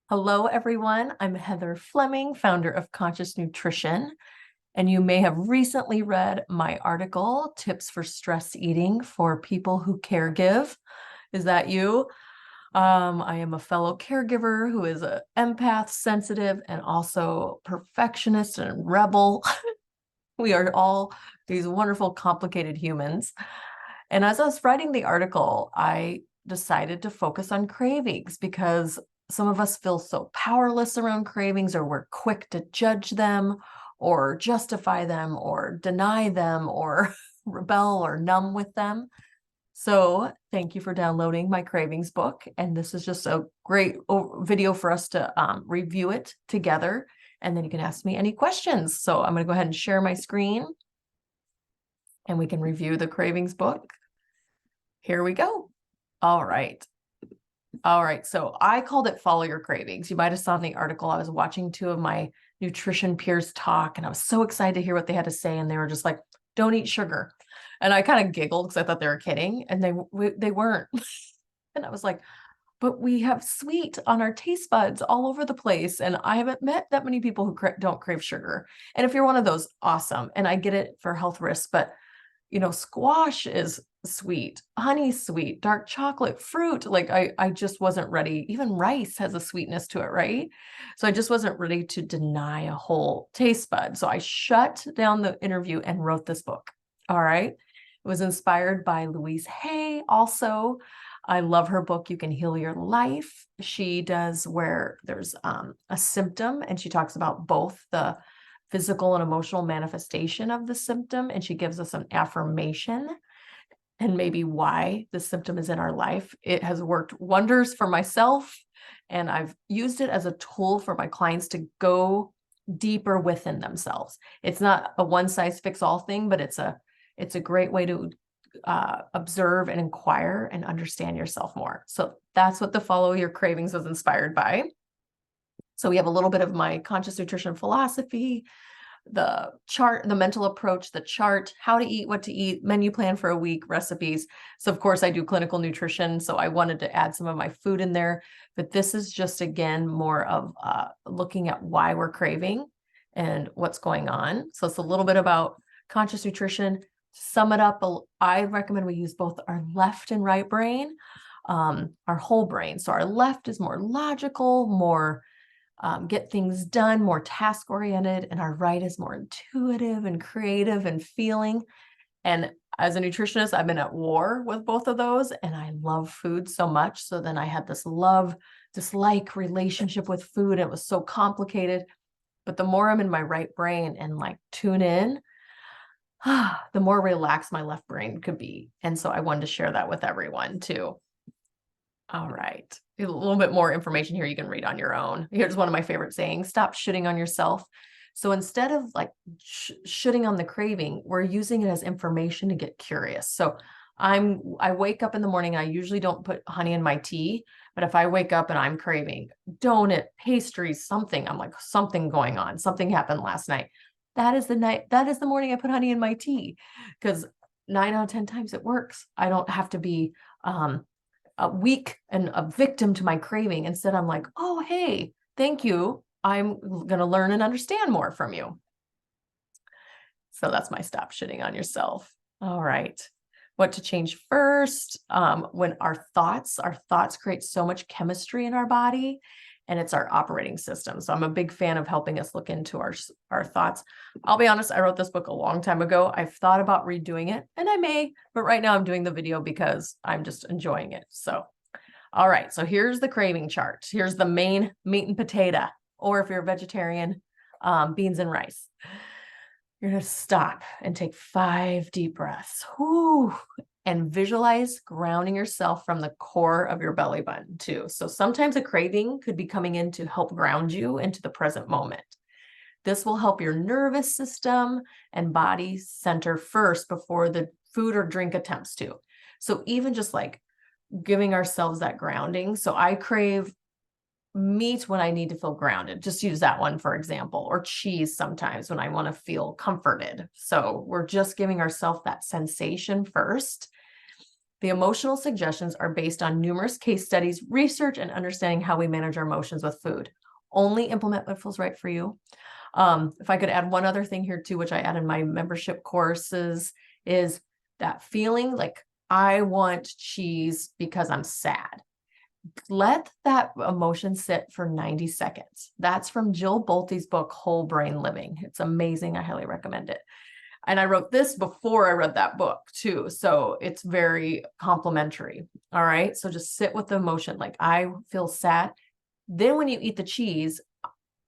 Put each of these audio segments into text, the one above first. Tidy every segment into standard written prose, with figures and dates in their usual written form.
Hello, everyone. I'm Heather Fleming, founder of Conscious Nutrition, and you may have recently read my article, Tips for Stress Eating for People Who Caregive. Is that you? I am a fellow caregiver who is an empath, sensitive, and also perfectionist and rebel. We are all these wonderful, complicated humans. And as I was writing the article, I decided to focus on cravings because some of us feel so powerless around cravings, or we're quick to judge them, or justify them, or deny them, or rebel or numb with them. So, thank you for downloading my cravings book. And this is just a great video for us to review it together. And then you can ask me any questions. So, I'm going to go ahead and share my screen and we can review the cravings book. Here we go. All right. All right. So I called it Follow Your Cravings. You might have saw in the article, I was watching two of my nutrition peers talk, and I was so excited to hear what they had to say. And they were just like, don't eat sugar. And I kind of giggled because I thought they were kidding, and they weren't. And I was like, but we have sweet on our taste buds all over the place. And I haven't met that many people who don't crave sugar. And if you're one of those, awesome. And I get it for health risks, but squash is sweet, honey sweet, dark chocolate, fruit. Like I just wasn't ready. Even rice has a sweetness to it, right? So I just wasn't ready to deny a whole taste bud. So I shut down the interview and wrote this book. All right. It was inspired by Louise Hay. Also, I love her book, You Can Heal Your Life. She does where there's a symptom, and she talks about both the physical and emotional manifestation of the symptom. And she gives us an affirmation and maybe why the symptom is in our life. It has worked wonders for myself, and I've used it as a tool for my clients to go deeper within themselves. It's not a one size fits all thing, but it's a great way to observe and inquire and understand yourself more. So that's what the Follow Your Cravings was inspired by. So we have a little bit of my conscious nutrition philosophy, the chart, the mental approach, the chart, how to eat, what to eat, menu plan for a week, recipes. So of course I do clinical nutrition. So I wanted to add some of my food in there, but this is just, again, more of looking at why we're craving and what's going on. So it's a little bit about conscious nutrition. To sum it up, I recommend we use both our left and right brain, our whole brain. So our left is more logical, more get things done, more task oriented, and our right is more intuitive and creative and feeling. And as a nutritionist, I've been at war with both of those, and I love food so much. So then I had this love dislike relationship with food. It was so complicated. But the more I'm in my right brain and like tune in, the more relaxed my left brain could be. And so I wanted to share that with everyone too. All right. A little bit more information here you can read on your own. Here's one of my favorite sayings: stop shitting on yourself. So instead of like shitting on the craving, we're using it as information to get curious. So I wake up in the morning. I usually don't put honey in my tea, but if I wake up and I'm craving donut, pastries, something, I'm like, something going on. Something happened last night. That is the morning I put honey in my tea, because 9 out of 10 times it works. I don't have to be weak and a victim to my craving. Instead, I'm like, oh, hey, thank you. I'm going to learn and understand more from you. So that's my stop shitting on yourself. All right. What to change first? When our thoughts create so much chemistry in our body, and it's our operating system. So I'm a big fan of helping us look into our thoughts. I'll be honest, I wrote this book a long time ago. I've thought about redoing it, and I may, but right now I'm doing the video because I'm just enjoying it. So, all right. So here's the craving chart. Here's the main meat and potato, or if you're a vegetarian, beans and rice. You're going to stop and take 5 deep breaths. Whew, and visualize grounding yourself from the core of your belly button too. So sometimes a craving could be coming in to help ground you into the present moment. This will help your nervous system and body center first before the food or drink attempts to. So even just like giving ourselves that grounding. So I crave meat when I need to feel grounded. Just use that one, for example, or cheese sometimes when I want to feel comforted. So we're just giving ourselves that sensation first. The emotional suggestions are based on numerous case studies, research, and understanding how we manage our emotions with food. Only implement what feels right for you. If I could add one other thing here too, which I add in my membership courses, is that feeling like I want cheese because I'm sad. Let that emotion sit for 90 seconds. That's from Jill Bolte's book, Whole Brain Living. It's amazing. I highly recommend it. And I wrote this before I read that book too. So it's very complimentary. All right. So just sit with the emotion. Like, I feel sad. Then when you eat the cheese,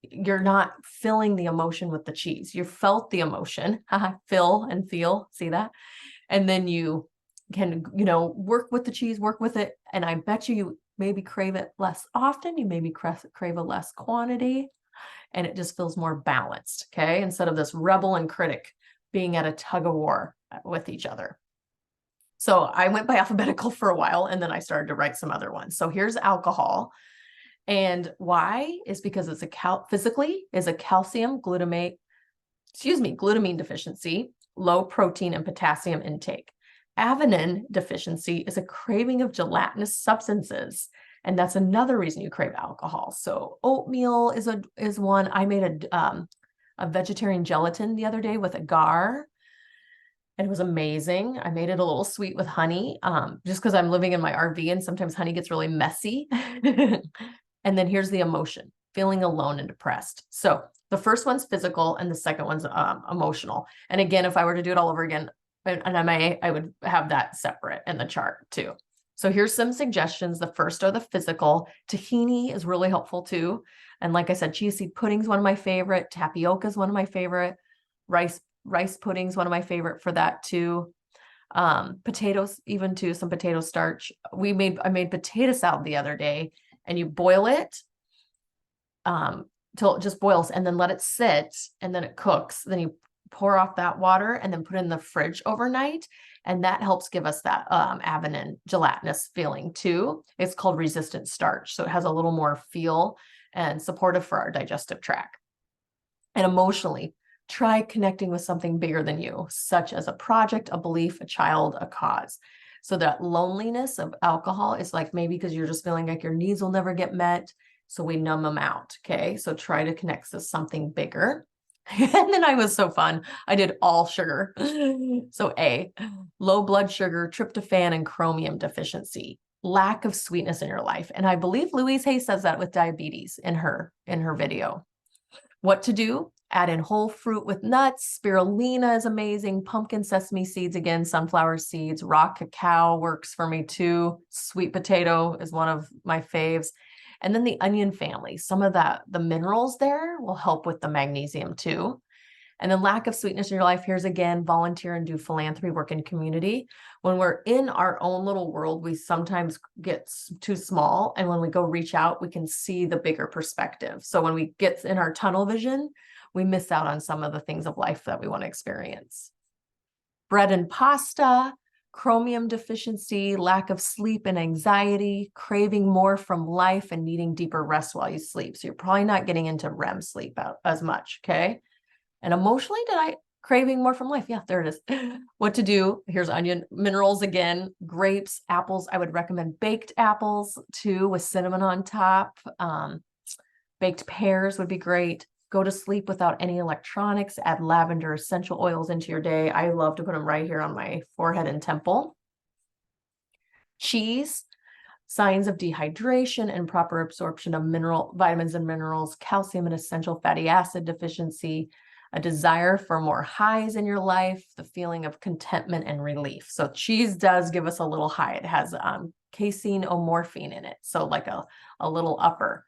you're not filling the emotion with the cheese. You felt the emotion, fill and feel, see that? And then you can, work with the cheese, work with it. And I bet you maybe crave it less often. You maybe crave a less quantity, and it just feels more balanced. Okay. Instead of this rebel and critic being at a tug of war with each other. So I went by alphabetical for a while, and then I started to write some other ones. So here's alcohol. And why is because it's physically is a glutamine deficiency, low protein and potassium intake. Adenine deficiency is a craving of gelatinous substances. And that's another reason you crave alcohol. So oatmeal is one. I made a vegetarian gelatin the other day with agar. And it was amazing. I made it a little sweet with honey, just because I'm living in my RV and sometimes honey gets really messy. And then here's the emotion, feeling alone and depressed. So the first one's physical and the second one's emotional. And again, if I were to do it all over again, I would have that separate in the chart too. So here's some suggestions. The first are the physical. Tahini is really helpful too. And like I said, chia seed pudding is one of my favorite. Tapioca is one of my favorite. Rice pudding is one of my favorite for that too. Potatoes, even too, some potato starch. I made potato salad the other day, and you boil it till it just boils, and then let it sit, and then it cooks. Then you pour off that water and then put it in the fridge overnight. And that helps give us that adenine gelatinous feeling too. It's called resistant starch. So it has a little more feel and supportive for our digestive tract. And emotionally, try connecting with something bigger than you, such as a project, a belief, a child, a cause. So that loneliness of alcohol is like maybe because you're just feeling like your needs will never get met. So we numb them out. Okay. So try to connect to something bigger. And then I was so fun. I did all sugar. So A, low blood sugar, tryptophan, and chromium deficiency, lack of sweetness in your life. And I believe Louise Hay says that with diabetes in her video. What to do? Add in whole fruit with nuts. Spirulina is amazing. Pumpkin, sesame seeds, again, sunflower seeds. Raw cacao works for me too. Sweet potato is one of my faves. And then the onion family, some of the minerals there will help with the magnesium too. And then lack of sweetness in your life. Here's again, volunteer and do philanthropy, work in community. When we're in our own little world, we sometimes get too small. And when we go reach out, we can see the bigger perspective. So when we get in our tunnel vision, we miss out on some of the things of life that we want to experience. Bread and pasta, chromium deficiency, lack of sleep and anxiety, craving more from life and needing deeper rest while you sleep. So you're probably not getting into REM sleep as much, okay? And emotionally, craving more from life? Yeah, there it is. What to do? Here's onion minerals again, grapes, apples. I would recommend baked apples too with cinnamon on top. Baked pears would be great. Go to sleep without any electronics. Add lavender essential oils into your day. I love to put them right here on my forehead and temple. Cheese, signs of dehydration and proper absorption of vitamins and minerals, calcium and essential fatty acid deficiency, a desire for more highs in your life, the feeling of contentment and relief. So cheese does give us a little high. It has casein or morphine in it. So like a little upper.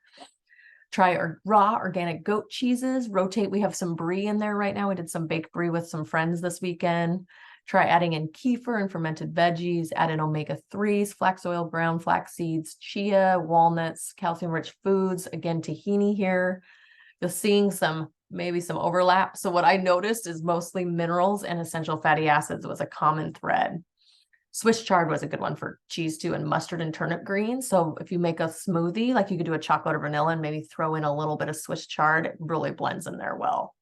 Try our raw organic goat cheeses. Rotate. We have some brie in there right now. We did some baked brie with some friends this weekend. Try adding in kefir and fermented veggies. Add in omega-3s, flax oil, ground flax seeds, chia, walnuts, calcium-rich foods. Again, tahini here. You're seeing maybe some overlap. So what I noticed is mostly minerals and essential fatty acids was a common thread. Swiss chard was a good one for cheese too, and mustard and turnip greens. So if you make a smoothie, like you could do a chocolate or vanilla and maybe throw in a little bit of Swiss chard, it really blends in there well.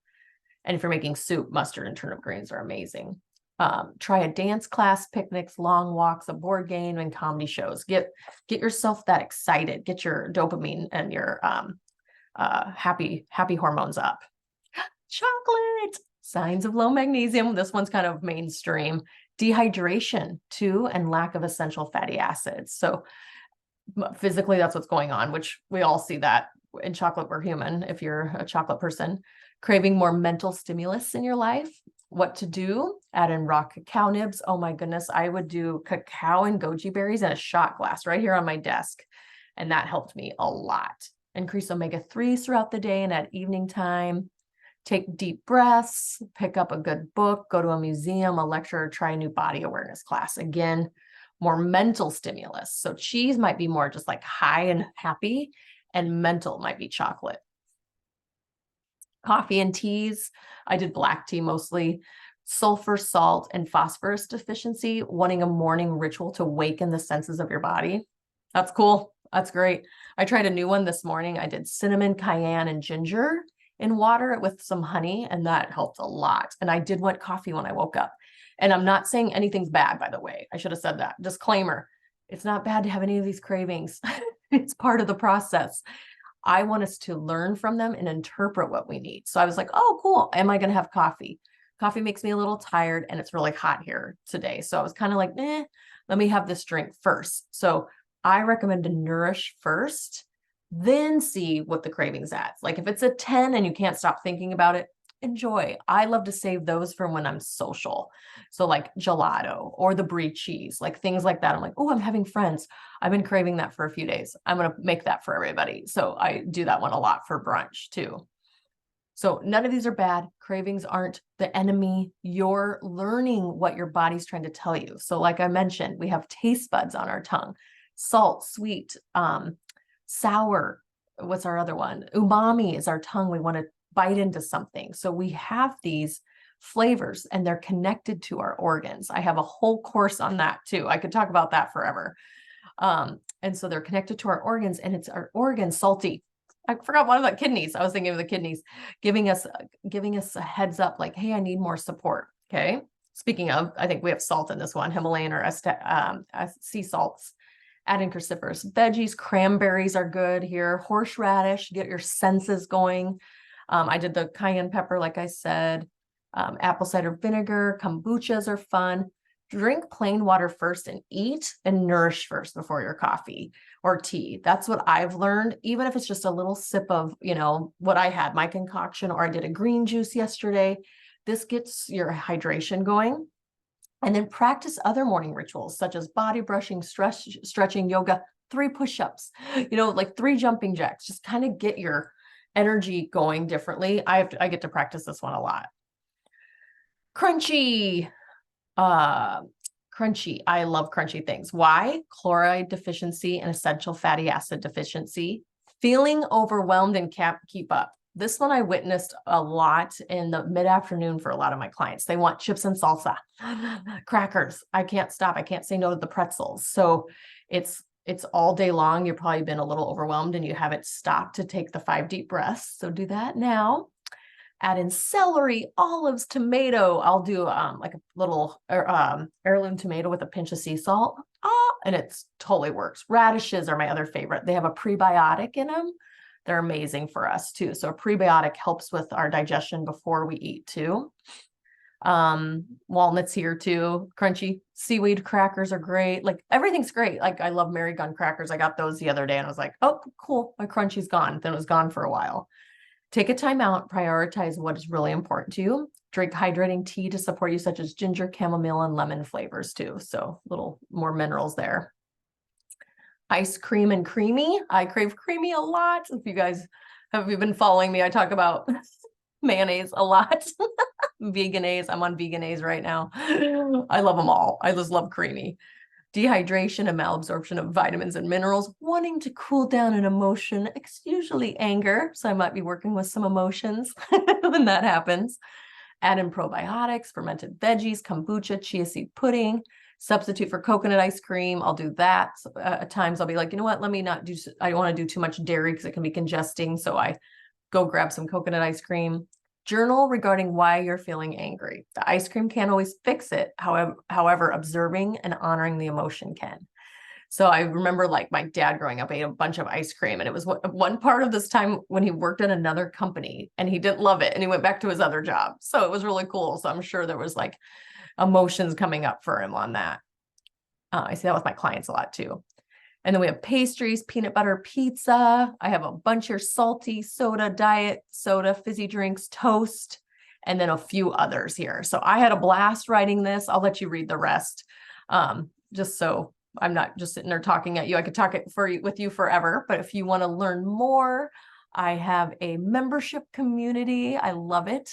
And if you're making soup, mustard and turnip greens are amazing. Try a dance class, picnics, long walks, a board game, and comedy shows. Get yourself that excited. Get your dopamine and your happy hormones up. Chocolate, signs of low magnesium. This one's kind of mainstream. Dehydration too, and lack of essential fatty acids. So physically, that's what's going on, which we all see that in chocolate. We're human. If you're a chocolate person, craving more mental stimulus in your life, what to do? Add in raw cacao nibs. Oh my goodness, I would do cacao and goji berries in a shot glass right here on my desk, and that helped me a lot. Increase omega-3s throughout the day and at evening time. Take deep breaths, pick up a good book, go to a museum, a lecture, or try a new body awareness class. Again, more mental stimulus. So cheese might be more just like high and happy, and mental might be chocolate. Coffee and teas. I did black tea mostly. Sulfur, salt, and phosphorus deficiency, wanting a morning ritual to awaken the senses of your body. That's cool. That's great. I tried a new one this morning. I did cinnamon, cayenne, and ginger in water with some honey, and that helped a lot. And I did want coffee when I woke up. And I'm not saying anything's bad, by the way. I should have said that. Disclaimer, it's not bad to have any of these cravings. It's part of the process. I want us to learn from them and interpret what we need. So I was like, oh, cool. Am I going to have coffee? Coffee makes me a little tired, and it's really hot here today. So I was kind of like, let me have this drink first. So I recommend to nourish first, then see what the cravings at. Like if it's a 10 and you can't stop thinking about it, enjoy. I love to save those from when I'm social. So like gelato or the brie cheese, like things like that. I'm like, oh, I'm having friends. I've been craving that for a few days. I'm going to make that for everybody. So I do that one a lot for brunch too. So none of these are bad. Cravings aren't the enemy. You're learning what your body's trying to tell you. So like I mentioned, we have taste buds on our tongue: salt, sweet, sour. What's our other one? Umami is our tongue. We want to bite into something. So we have these flavors, and they're connected to our organs. I have a whole course on that too. I could talk about that forever. And so they're connected to our organs, and it's our organs, salty. I forgot one of the kidneys. I was thinking of the kidneys giving us a heads up, like, hey, I need more support. Okay. Speaking of, I think we have salt in this one, Himalayan or sea salts. Add in cruciferous veggies. Cranberries are good here. Horseradish, get your senses going. I did the cayenne pepper, like I said. Apple cider vinegar, kombuchas are fun. Drink plain water first and eat and nourish first before your coffee or tea. That's what I've learned, even if it's just a little sip of, what I had, my concoction, or I did a green juice yesterday. This gets your hydration going. And then practice other morning rituals such as body brushing, stretching, yoga, 3 push-ups, like 3 jumping jacks. Just kind of get your energy going differently. I get to practice this one a lot. Crunchy. Crunchy. I love crunchy things. Why? Chloride deficiency and essential fatty acid deficiency. Feeling overwhelmed and can't keep up. This one I witnessed a lot in the mid-afternoon for a lot of my clients. They want chips and salsa, crackers. I can't stop. I can't say no to the pretzels. So it's all day long. You've probably been a little overwhelmed and you haven't stopped to take the 5 deep breaths. So do that now. Add in celery, olives, tomato. I'll do like a little heirloom tomato with a pinch of sea salt. And it totally works. Radishes are my other favorite. They have a prebiotic in them. They're amazing for us too. So a prebiotic helps with our digestion before we eat too. Walnuts here too. Crunchy seaweed crackers are great. Like everything's great. Like I love Mary Gun crackers. I got those the other day and I was like, oh, cool. My crunchy's gone. Then it was gone for a while. Take a time out, prioritize what is really important to you. Drink hydrating tea to support you, such as ginger, chamomile, and lemon flavors too. So a little more minerals there. Ice cream and creamy. I crave creamy a lot. If you guys have been following me, I talk about mayonnaise a lot. Veganese. I'm on Veganese right now. I love them all. I just love creamy. Dehydration and malabsorption of vitamins and minerals, wanting to cool down an emotion. It's usually anger. So I might be working with some emotions when that happens. Add in probiotics, fermented veggies, kombucha, chia seed pudding. Substitute for coconut ice cream. I'll do that. At times I'll be like, you know what, let me not do, I don't want to do too much dairy because it can be congesting. So I go grab some coconut ice cream. Journal regarding why you're feeling angry. The ice cream can't always fix it. However, observing and honoring the emotion can. So I remember like my dad growing up ate a bunch of ice cream, and it was one part of this time when he worked at another company and he didn't love it and he went back to his other job. So it was really cool. So I'm sure there was like emotions coming up for him on that. I see that with my clients a lot too. And then we have pastries, peanut butter pizza. I have a bunch here: salty soda, diet soda, fizzy drinks, toast, and then a few others here. So I had a blast writing this. I'll let you read the rest. Just so I'm not just sitting there talking at you. I could talk with you forever, but if you want to learn more, I have a membership community. I love it.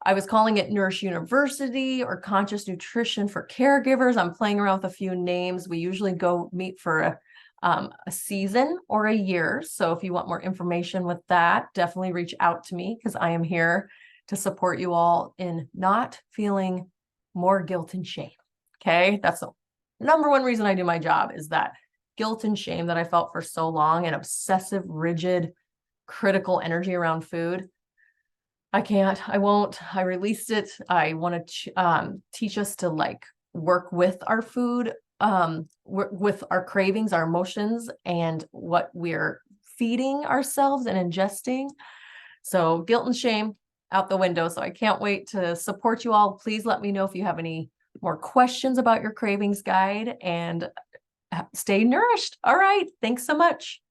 I was calling it Nourish University or Conscious Nutrition for Caregivers. I'm playing around with a few names. We usually go meet for a season or a year. So if you want more information with that, definitely reach out to me, because I am here to support you all in not feeling more guilt and shame. Okay, that's the number one reason I do my job, is that guilt and shame that I felt for so long, and obsessive, rigid, critical energy around food. I won't. I released it. I want to teach us to like work with our food, with our cravings, our emotions, and what we're feeding ourselves and ingesting. So guilt and shame out the window. So I can't wait to support you all. Please let me know if you have any more questions about your cravings guide, and stay nourished. All right. Thanks so much.